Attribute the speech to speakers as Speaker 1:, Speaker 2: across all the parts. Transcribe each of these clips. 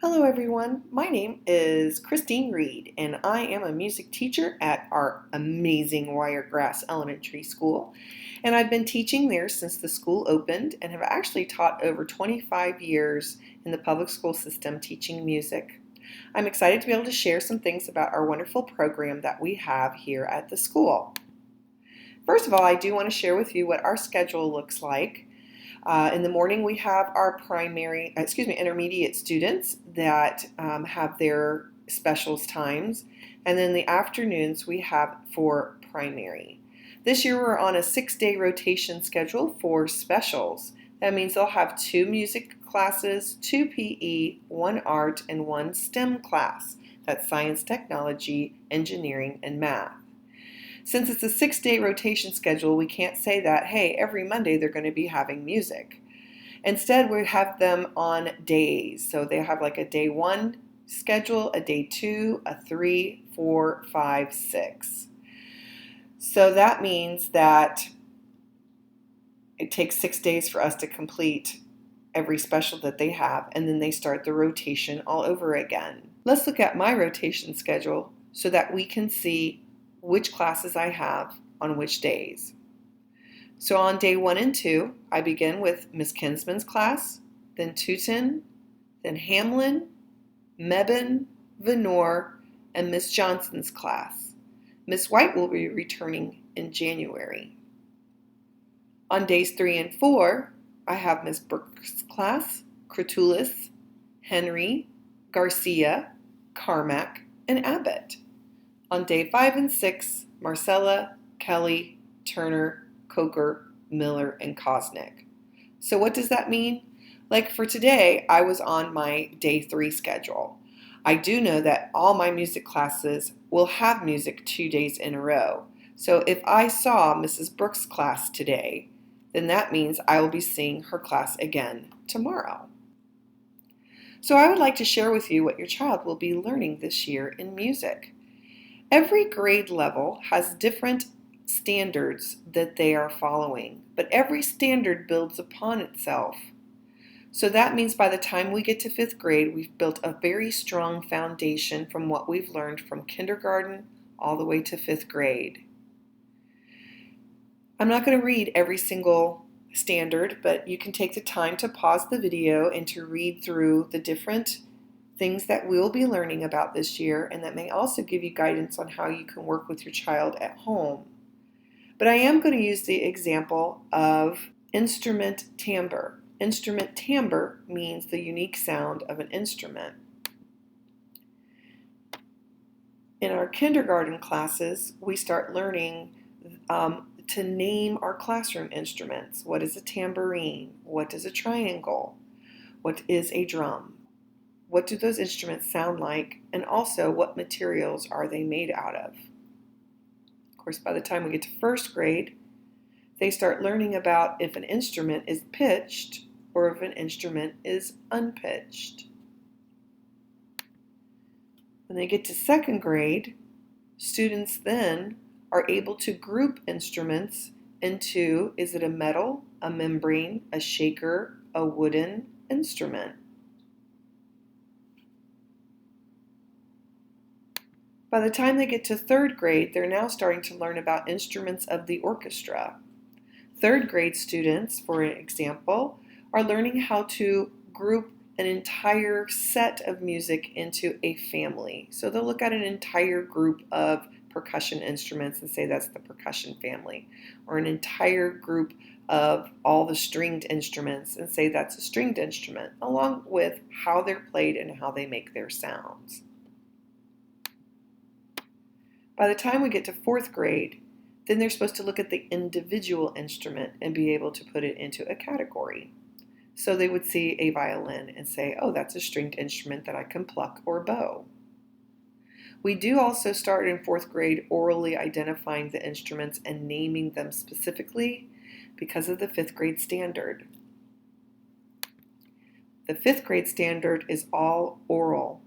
Speaker 1: Hello everyone, my name is Christine Reed and I am a music teacher at our amazing Wiregrass Elementary School, and I've been teaching there since the school opened and have actually taught over 25 years in the public school system teaching music. I'm excited to be able to share some things about our wonderful program that we have here at the school. First of all, I do want to share with you what our schedule looks like. In the morning, we have our intermediate students that have their specials times, and then the afternoons we have for primary. This year we're on a 6-day rotation schedule for specials. That means they'll have 2 music classes, 2 PE, 1 art, and 1 STEM class. That's science, technology, engineering, and math. Since it's a 6-day rotation schedule, we can't say that, hey, every Monday they're going to be having music. Instead, we have them on days. So they have like a day 1 schedule, a day 2, a 3, 4, 5, 6. So that means that it takes 6 days for us to complete every special that they have, and then they start the rotation all over again. Let's look at my rotation schedule so that we can see which classes I have on which days. So on day 1 and 2, I begin with Miss Kinsman's class, then Teuton, then Hamlin, Mebane, Venor, and Miss Johnson's class. Miss White will be returning in January. On days 3 and 4, I have Miss Brooks' class, Cratulus, Henry, Garcia, Carmack, and Abbott. On day 5 and 6, Marcella, Kelly, Turner, Coker, Miller, and Kosnick. So what does that mean? Like for today, I was on my day 3 schedule. I do know that all my music classes will have music 2 days in a row. So if I saw Mrs. Brooks' class today, then that means I will be seeing her class again tomorrow. So I would like to share with you what your child will be learning this year in music. Every grade level has different standards that they are following, but every standard builds upon itself. So that means by the time we get to 5th grade, we've built a very strong foundation from what we've learned from kindergarten all the way to 5th grade. I'm not going to read every single standard, but you can take the time to pause the video and to read through the different things that we'll be learning about this year, and that may also give you guidance on how you can work with your child at home. But I am going to use the example of instrument timbre. Instrument timbre means the unique sound of an instrument. In our kindergarten classes, we start learning to name our classroom instruments. What is a tambourine? What is a triangle? What is a drum? What do those instruments sound like? And also, what materials are they made out of? Of course, by the time we get to 1st grade, they start learning about if an instrument is pitched or if an instrument is unpitched. When they get to 2nd grade, students then are able to group instruments into, is it a metal, a membrane, a shaker, a wooden instrument? By the time they get to 3rd grade, they're now starting to learn about instruments of the orchestra. 3rd grade students, for example, are learning how to group an entire set of music into a family. So they'll look at an entire group of percussion instruments and say that's the percussion family, or an entire group of all the stringed instruments and say that's a stringed instrument, along with how they're played and how they make their sounds. By the time we get to 4th grade, then they're supposed to look at the individual instrument and be able to put it into a category. So they would see a violin and say, oh, that's a stringed instrument that I can pluck or bow. We do also start in 4th grade orally identifying the instruments and naming them specifically because of the 5th grade standard. The 5th grade standard is all oral.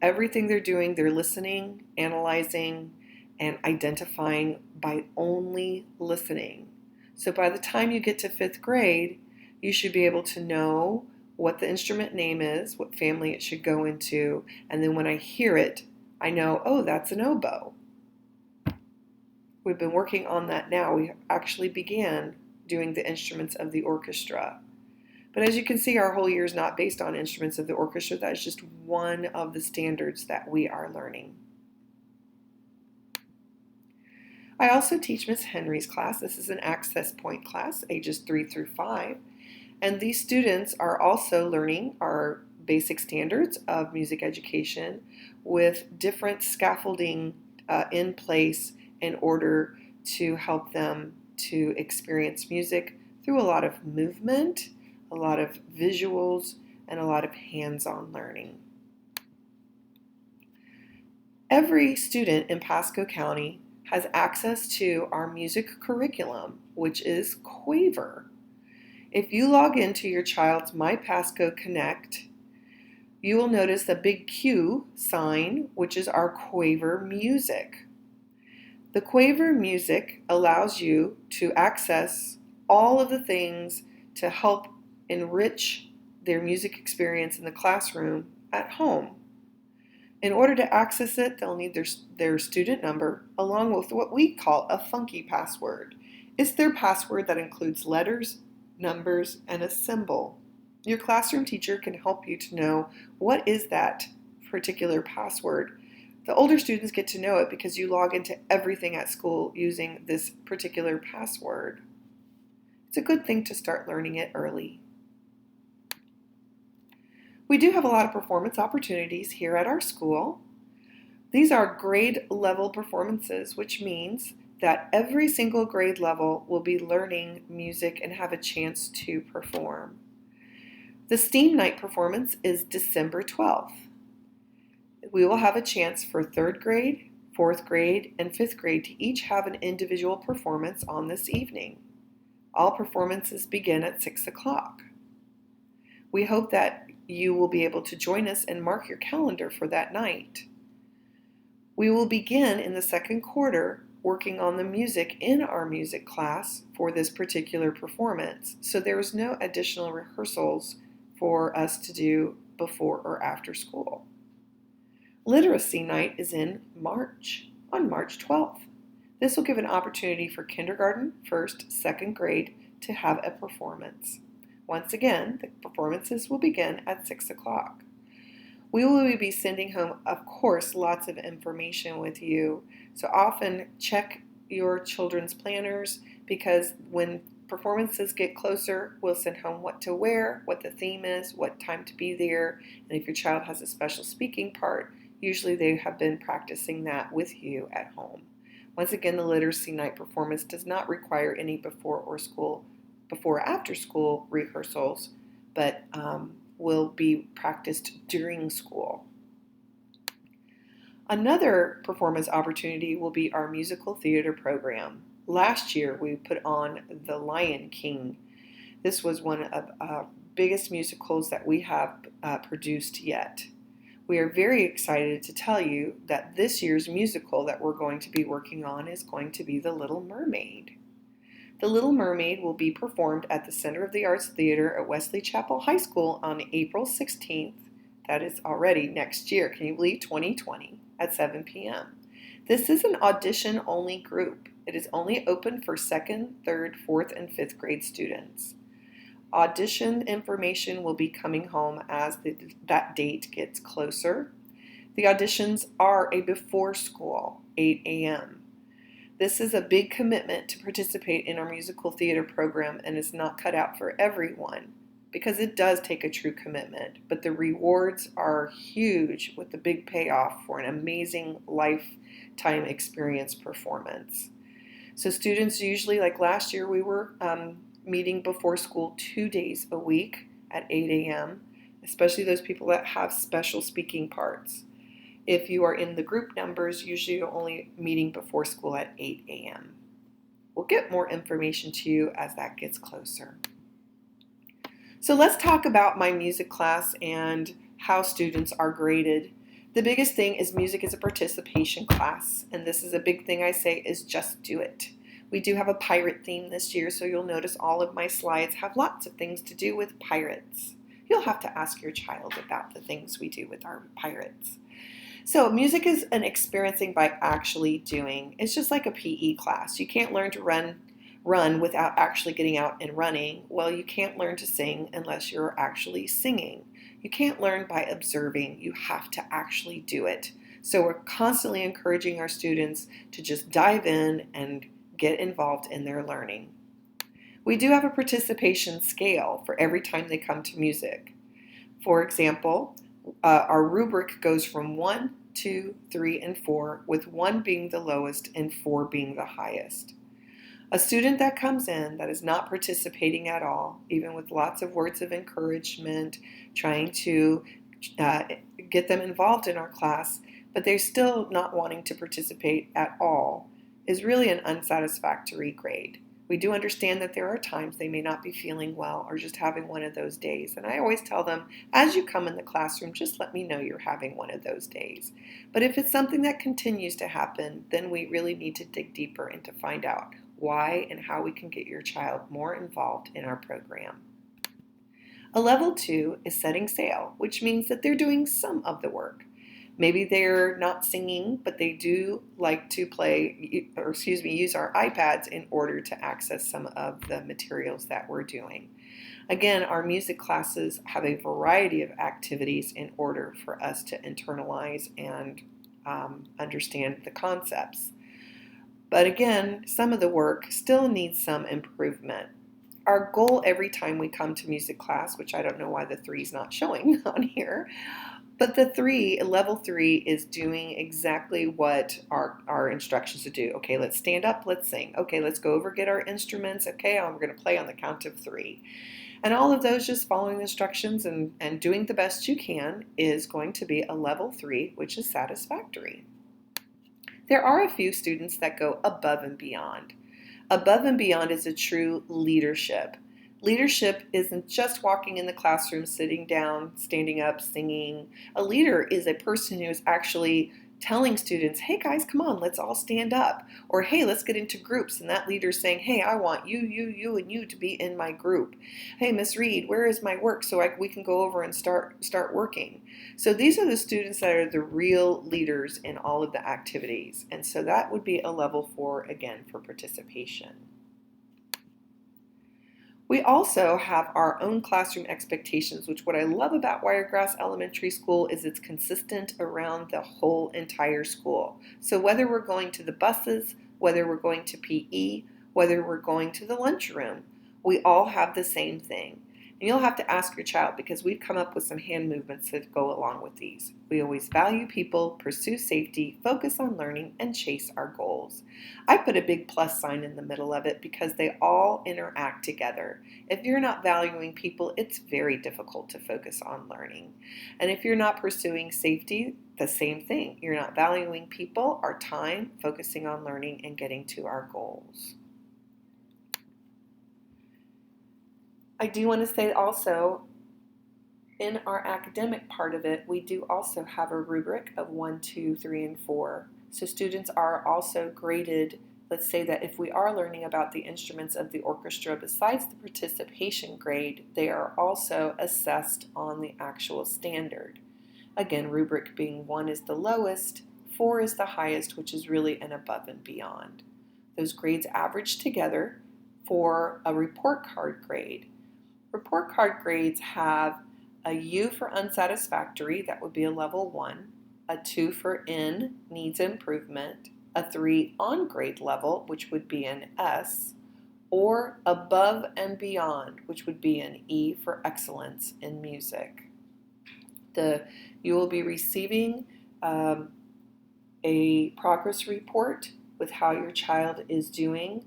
Speaker 1: Everything they're doing, they're listening, analyzing, and identifying by only listening. So by the time you get to 5th grade, you should be able to know what the instrument name is, what family it should go into, and then when I hear it, I know, oh, that's an oboe. We've been working on that now. We actually began doing the instruments of the orchestra. But as you can see, our whole year is not based on instruments of the orchestra. That is just one of the standards that we are learning. I also teach Miss Henry's class. This is an access point class, ages 3 through 5. And these students are also learning our basic standards of music education with different scaffolding in place in order to help them to experience music through a lot of movement, a lot of visuals, and a lot of hands-on learning. Every student in Pasco County has access to our music curriculum, which is Quaver. If you log into your child's MyPasco Connect, you will notice the big Q sign, which is our Quaver music. The Quaver music allows you to access all of the things to help enrich their music experience in the classroom at home. In order to access it, they'll need their student number along with what we call a funky password. It's their password that includes letters, numbers, and a symbol. Your classroom teacher can help you to know what is that particular password. The older students get to know it because you log into everything at school using this particular password. It's a good thing to start learning it early. We do have a lot of performance opportunities here at our school. These are grade level performances, which means that every single grade level will be learning music and have a chance to perform. The STEAM night performance is December 12th. We will have a chance for 3rd grade, 4th grade, and 5th grade to each have an individual performance on this evening. All performances begin at 6 o'clock. We hope that you will be able to join us and mark your calendar for that night. We will begin in the 2nd quarter working on the music in our music class for this particular performance, so there is no additional rehearsals for us to do before or after school. Literacy night is in March, on March 12th. This will give an opportunity for kindergarten, 1st, 2nd grade to have a performance. Once again, the performances will begin at 6 o'clock. We will be sending home, of course, lots of information with you. So often check your children's planners because when performances get closer, we'll send home what to wear, what the theme is, what time to be there, and if your child has a special speaking part, usually they have been practicing that with you at home. Once again, the literacy night performance does not require any before or after school rehearsals, but will be practiced during school. Another performance opportunity will be our musical theater program. Last year we put on The Lion King. This was one of the biggest musicals that we have produced yet. We are very excited to tell you that this year's musical that we're going to be working on is going to be The Little Mermaid. The Little Mermaid will be performed at the Center of the Arts Theater at Wesley Chapel High School on April 16th. That is already next year, can you believe, 2020, at 7 p.m. This is an audition-only group. It is only open for 2nd, 3rd, 4th, and 5th grade students. Audition information will be coming home as that date gets closer. The auditions are a before school, 8 a.m. This is a big commitment to participate in our musical theater program and is not cut out for everyone because it does take a true commitment, but the rewards are huge with the big payoff for an amazing lifetime experience performance. So students usually, like last year, we were meeting before school 2 days a week at 8 a.m., especially those people that have special speaking parts. If you are in the group numbers, usually you're only meeting before school at 8 a.m. We'll get more information to you as that gets closer. So let's talk about my music class and how students are graded. The biggest thing is music is a participation class, and this is a big thing I say is just do it. We do have a pirate theme this year, so you'll notice all of my slides have lots of things to do with pirates. you'll have to ask your child about the things we do with our pirates. So music is an experiencing by actually doing. It's just like a PE class. You can't learn to run without actually getting out and running. Well, you can't learn to sing unless you're actually singing. You can't learn by observing. You have to actually do it. So we're constantly encouraging our students to just dive in and get involved in their learning. We do have a participation scale for every time they come to music. For example, our rubric goes from 1, 2, 3, and 4, with 1 being the lowest and 4 being the highest. A student that comes in that is not participating at all, even with lots of words of encouragement, trying to get them involved in our class, but they're still not wanting to participate at all, is really an unsatisfactory grade. We do understand that there are times they may not be feeling well or just having one of those days. And I always tell them, as you come in the classroom, just let me know you're having one of those days. But if it's something that continues to happen, then we really need to dig deeper and to find out why and how we can get your child more involved in our program. A level 2 is setting sail, which means that they're doing some of the work. Maybe they're not singing, but they do like to use our iPads in order to access some of the materials that we're doing. Again, our music classes have a variety of activities in order for us to internalize and understand the concepts. But again, some of the work still needs some improvement. Our goal every time we come to music class, which I don't know why the 3 is not showing on here, but level 3 is doing exactly what our instructions to do. Okay, let's stand up, let's sing. Okay, let's go over, get our instruments. Okay, we're going to play on the count of 3. And all of those just following the instructions and doing the best you can is going to be a level 3, which is satisfactory. There are a few students that go above and beyond. Above and beyond is a true leadership. Leadership isn't just walking in the classroom, sitting down, standing up, singing. A leader is a person who is actually telling students, hey guys, come on, let's all stand up. Or hey, let's get into groups. And that leader's saying, hey, I want you, and you to be in my group. Hey, Miss Reed, where is my work so we can go over and start working. So these are the students that are the real leaders in all of the activities. And so that would be a level 4, again, for participation. We also have our own classroom expectations, which what I love about Wiregrass Elementary School is it's consistent around the whole entire school. So whether we're going to the buses, whether we're going to PE, whether we're going to the lunchroom, we all have the same thing. And you'll have to ask your child because we've come up with some hand movements that go along with these. We always value people, pursue safety, focus on learning, and chase our goals. I put a big plus sign in the middle of it because they all interact together. If you're not valuing people, it's very difficult to focus on learning. And if you're not pursuing safety, the same thing. You're not valuing people, our time, focusing on learning, and getting to our goals. I do want to say also, in our academic part of it, we do also have a rubric of 1, 2, 3, and 4. So students are also graded. Let's say that if we are learning about the instruments of the orchestra, besides the participation grade, they are also assessed on the actual standard. Again, rubric being 1 is the lowest, 4 is the highest, which is really an above and beyond. Those grades average together for a report card grade. Report card grades have a U for unsatisfactory, that would be a level 1, a 2 for N, needs improvement, a 3 on grade level, which would be an S, or above and beyond, which would be an E for excellence in music. You will be receiving a progress report with how your child is doing.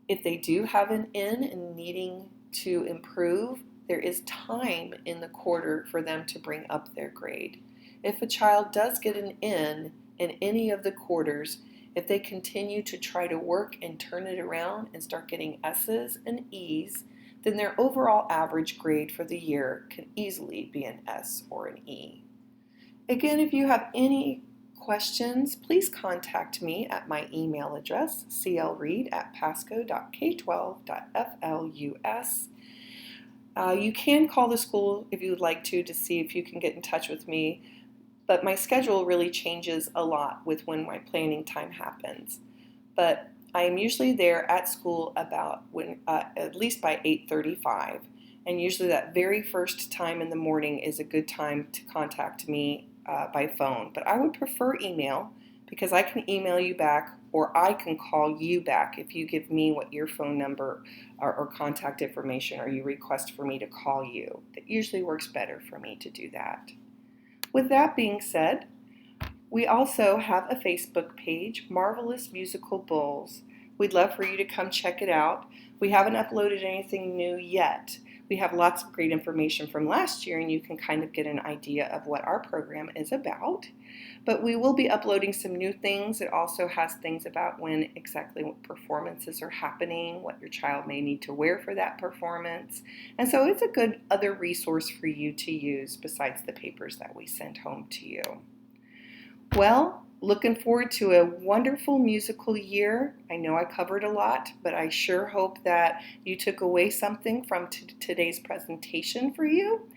Speaker 1: If they do have an N and needing to improve, there is time in the quarter for them to bring up their grade. If a child does get an N in any of the quarters, if they continue to try to work and turn it around and start getting S's and E's, then their overall average grade for the year can easily be an S or an E. Again, if you have any questions, please contact me at my email address, clreed@pasco.k12.flus. You can call the school if you would like to see if you can get in touch with me, but my schedule really changes a lot with when my planning time happens. But I am usually there at school about at least by 8:35, and usually that very first time in the morning is a good time to contact me by phone. But I would prefer email because I can email you back or I can call you back if you give me what your phone number or contact information or you request for me to call you. That usually works better for me to do that. With that being said, we also have a Facebook page, Marvelous Musical Bowls. We'd love for you to come check it out. We haven't uploaded anything new yet. We have lots of great information from last year, and you can kind of get an idea of what our program is about. But we will be uploading some new things. It also has things about when exactly what performances are happening, what your child may need to wear for that performance. And so it's a good other resource for you to use besides the papers that we send home to you. Well, looking forward to a wonderful musical year. I know I covered a lot, but I sure hope that you took away something from today's presentation for you.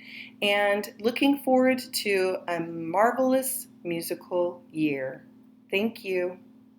Speaker 1: And looking forward to a marvelous musical year. Thank you.